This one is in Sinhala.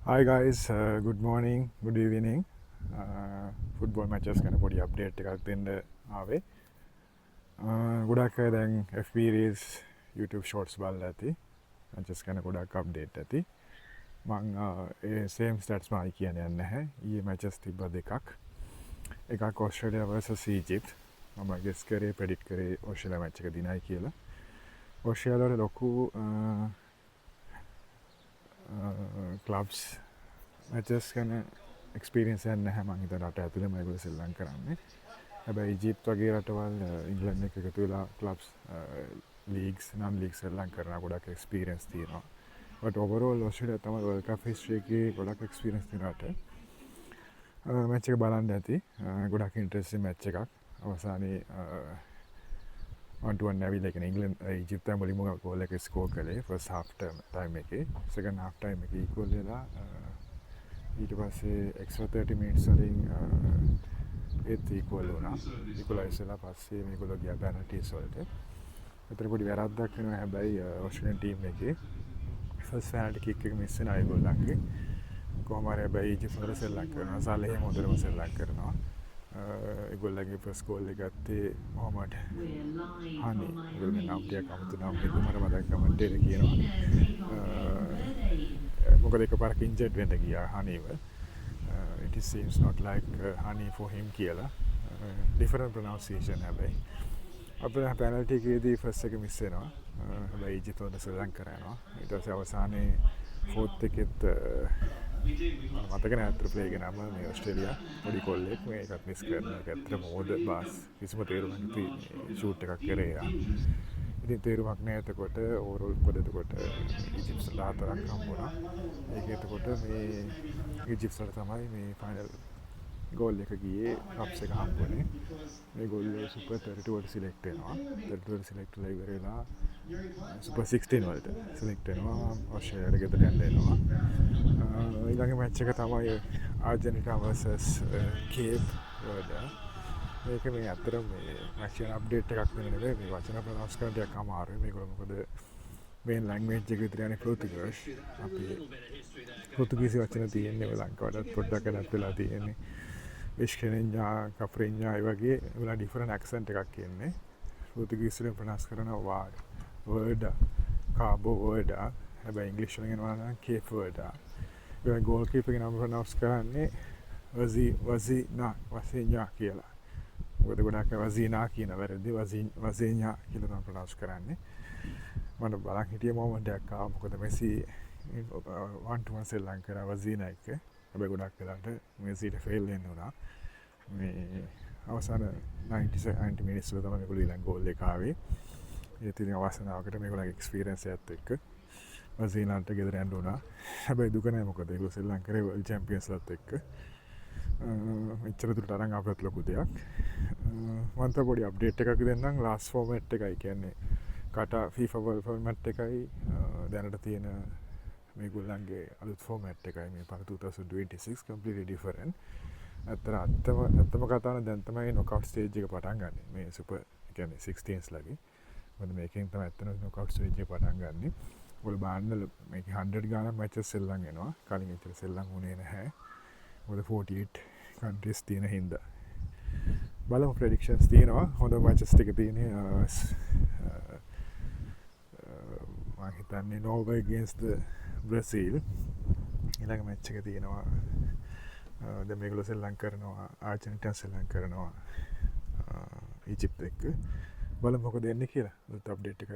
Hi guys, good morning, good evening. Football matches ගැන පොඩි අප්ඩේට් එකක් දෙන්න ආවේ. ගොඩක් අය දැන් FB Reels YouTube Shorts බලලා ඇති. මැචස් ගැන ගොඩක් අප්ඩේට් ඇති. මං ඒ සේම් ස්ටැට්ස් මම කියන්නේ නැහැ. ඊයේ මැචස් තිබ්බ දෙකක්. එකක් ඔස්ට්‍රේලියා vs ඊජිප්ට්. මම ගෙස් කරේ ප්‍රෙඩික්ට් කරේ ඔස්ට්‍රේලියා මැච් එක දිනයි කියලා. ඔස්ට්‍රේලියාවේ ලොකු ක්ලබ්ස් මැචස් ගැන එක්ස්පීරියන්ස් එකක් නැහැ. මං හිතන රට ඇතුළේම ඒගොල්ලෝ සෙල්ලම් කරන්නේ. හැබැයි ඊජිප්ත් වගේ රටවල් ඉංග්ලන්ඩ් එක එකතු වෙලා ක්ලබ්ස් ලීග්ස් නම් ලීග් සෙල්ලම් කරන ගොඩක් එක්ස්පීරියන්ස් තියෙනවා. බට් ඕවරෝල් ඔස්ට්‍රේලියා තමයි වර්ල්ඩ් කප් හිස්ටරි එකේ ගොඩක් එක්ස්පීරියන්ස් තියෙන රට. මැච් එක බලන්න ඇති. ගොඩක් ඉන්ටරෙස්ටිං මැච් එකක්. අවසානයේ 1-1 ඇවිල්ලා කියන්නේ ඉංග්ලන්ඩ් ඊජිප්තෙන් මුලින්ම ගෝල් එක ස්කෝර් කළේ ෆස්ට් හාෆ් ටයිම් එකේ. සෙකන්ඩ් හාෆ් ටයිම් එකේ ඉක්වල් වෙලා ඊට පස්සේ එක්ස්ට්‍රා 30 මිනිත්ස් වලින් ඒත් ඉක්වල් වුණා. ඉක්වලයිස් වෙලා පස්සේ මේගොල්ලෝ ගියා පෙනල්ටිස් වලට. ඒතර පොඩි වැරද්දක් වෙනවා හැබැයි ඔස්ට්‍රේලියන් ටීම් එකේ ෆස්ට් පෙනල්ටි කික් එක මිස් වෙනා ඒගොල්ලන්ගේ. කොහොම හරි හැබැයි ඊජිප්ත් වල සෙල්ලම් කරනවා. සාලේ හොඳටම සෙල්ලම් කරනවා. ඒගොල්ලන්ගේ ෆස්ට් ගෝල් එක ගත්තේ මොහමඩ් හනි. ඒගොල්ලන්ගේ නම් ටිකක් අමුතු නම් එකම මට කමෙන්ට් එකේ කියනවා. මොකද එකපාරක් ඉන්ජර්ඩ් වෙන්න ගියා හනිව. It seems not like honey for him කියලා. Different pronunciation හැබැයි. අපේ පෙනල්ටි එකේදී ෆස්ට් එක මිස් වෙනවා. හැබැයි ඊජිප්ත් වල සෙල්ලම් කරනවා. ඊට පස්සේ අවසානයේ ෆෝර්ත් එකෙත් මතක නෑ අතර ප්ලේ එක නම මේ ඔස්ට්‍රේලියා පොඩි කොල්ලෙක් මේකත් මිස් කරන එක ඇත්තට මොකද බාස් කිසිම තේරුමක් නැති ෂූට් එකක් කරේ යා. ඉතින් තේරුමක් නෑ එතකොට ඕවරෝල් මොකද එතකොට ඊජිප්ත් 14ක් හම්බුණා. ඒක එතකොට මේ ඊජිප්ත් වල තමයි මේ ෆයිනල් ගෝල් එක ගියේ කප්ස් එක හම්බුනේ. මේගොල්ලෝ සුපර් 32 වලට සිලෙක්ට් වෙනවා. 32 වලට සිලෙක්ට් වෙලා ඉවර වෙලා සුපර් 16 වලට සිලෙක්ට් වෙනවා. ඔස්ට්‍රේලියාවට ගෙදර යන්න එනවා. ඊළඟ මැච් එක තමයි ආර්ජෙන්ටිනා vs කේප් වර්ඩ්. මේක මේ අතර මේ මැච් එක අප්ඩේට් එකක් වෙන නෙවෙයි. මේ වචන ප්‍රොනවුන්ස් කරන්න ටිකක් අමාරුයි. මේගොල්ලෝ මොකද මේන් ලැන්ග්වේජ් එක විතර යන්නේ පෘතුගීස්. අපි පෘතුගීසි වචන තියෙන්නේ ලංකාවටත් පොඩ්ඩක් වෙනස් වෙලා තියෙන්නේ. විශ්කෙනින්ජා කප්‍රින්ජා ඒ වගේ ඒවල ඩිෆරන්ට් ඇක්සන්ට් එකක් කියන්නේ. පෘතුගීස් වලින් ප්‍රොනවුන්ස් කරනවා වර්ඩ් කාබෝ වර්ඩ්. හැබැයි ඉංග්‍රීසි වලින් යනවා නම් කේප් වර්ඩ්. ඒ ගෝල් කීපර් ගේ නම ප්‍රොනවුන්ස් කරන්නේ වසීනා කියලා. මොකද ගොඩක් වසීනා කියන වැරදි වසීනා කියලා තමයි ප්‍රොනවුන්ස් කරන්නේ. මම බලන් හිටියේ මොමන්ට් එකක් ආවා. මොකද මෙසි 1-1 සෙල්ලම් කරා වසීනා එක්ක. හැබැයි ගොඩක් වෙලාවට මෙසිට ෆේල් වෙන්න උනා. මේ අවසාන 90 මිනිත්ස් වල තමයි මේගොල්ලෝ ඊළඟ ගෝල් එක ආවේ. ඒ තියෙන අවසනාවකට මේගොල්ලන්ගේ එක්ස්පීරියන්ස් එකත් එක්ක වසීනාට ගෙදර යන්න උනා. හැබැයි දුක නෑ මොකද ඒගොල්ලෝ සෙල්ලම් කරේ වර්ල්ඩ් චැම්පියන්ස්ලාත් එක්ක. මෙච්චර දුරට අරන් ආපත් ලොකු දෙයක්. මම තව පොඩි අප්ඩේට් එකක් දෙන්නම්. ලාස්ට් ෆෝමැට් එකයි කියන්නේ කටා FIFA World ෆෝමැට් එකයි දැනට තියෙන මේගොල්ලන්ගේ අලුත් ෆෝමැට් එකයි මේ 2026 completely different. ඇත්තම කතාව දැන් තමයි නොකවුට් ස්ටේජ් එක පටන් ගන්නෙ. මේ සුපර් කියන්නේ 16s ලගේ. මොකද මේකෙන් තමයි ඇත්තම නොකවුට් ස්ටේජ් එක පටන් ගන්නෙ. ඔයගොල්ලෝ බලන්න මේක 100 ගානක් මැචස් සෙල්ලම් වෙනවා. කලින් ඉතල සෙල්ලම් වුණේ නැහැ. මොකද 48 countries තියෙන හින්දා. බලමු ප්‍රෙඩික්ෂන්ස් තියෙනවා. හොඳ මැචස් ටික තියෙන්නේ මම හිතන්නේ Norway against Brazil. ඊළඟ මැච් එක තියෙනවා දැන් මේගොල්ලෝ සෙල්ලම් කරනවා ආර්ජෙන්ටිනා සෙල්ලම් කරනවා ඊජිප්ත් එක්ක. බලමු මොකද වෙන්නේ කියලා. අලුත් අප්ඩේට් එකක්